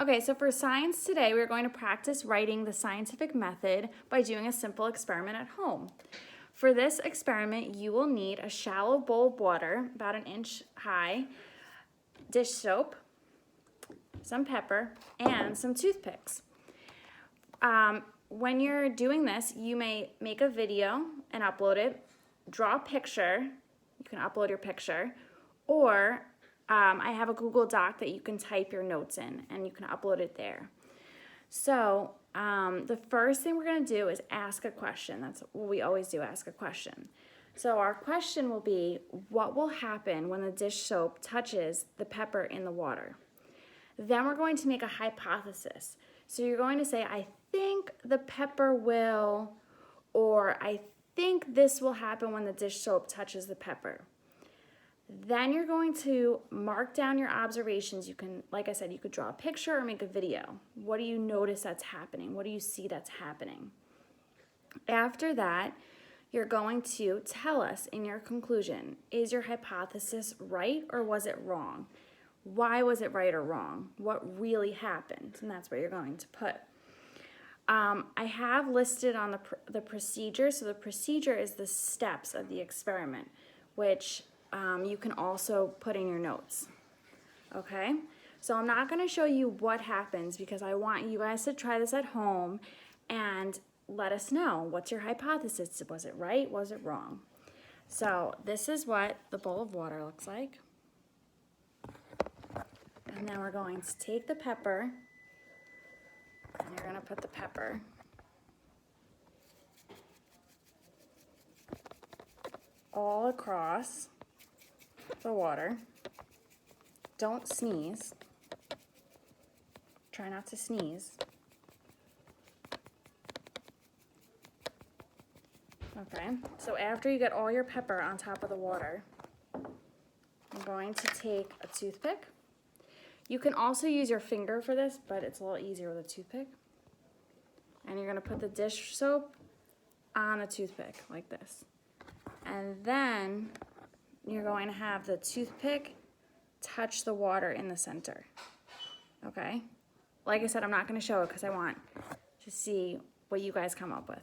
Okay, so for science today, we're going to practice writing the scientific method by doing a simple experiment at home. For this experiment, you will need a shallow bowl of water, about an inch high, dish soap, some pepper, and some toothpicks. When you're doing this, you may make a video and upload it, draw a picture, you can upload your picture, or I have a Google Doc that you can type your notes in and you can upload it there. So the first thing we're going to do is ask a question. That's what we always do, ask a question. So our question will be, what will happen when the dish soap touches the pepper in the water? Then we're going to make a hypothesis. So you're going to say, I think the pepper will, or I think this will happen when the dish soap touches the pepper. Then you're going to mark down your observations. You can, like I said, you could draw a picture or make a video. What do you notice that's happening? What do you see that's happening? After that, you're going to tell us in your conclusion, is your hypothesis right or was it wrong? Why was it right or wrong? What really happened? And that's what you're going to put. I have listed on the procedure. So the procedure is the steps of the experiment, which you can also put in your notes. Okay? So I'm not going to show you what happens because I want you guys to try this at home and let us know. What's your hypothesis? Was it right? Was it wrong? So this is what the bowl of water looks like. And then we're going to take the pepper, and you're going to put the pepper all across the water. Don't sneeze. Try not to sneeze. Okay, so after you get all your pepper on top of the water, I'm going to take a toothpick. You can also use your finger for this, but it's a little easier with a toothpick. And you're going to put the dish soap on a toothpick like this. And then you're going to have the toothpick touch the water in the center. Okay? Like I said, I'm not going to show it because I want to see what you guys come up with.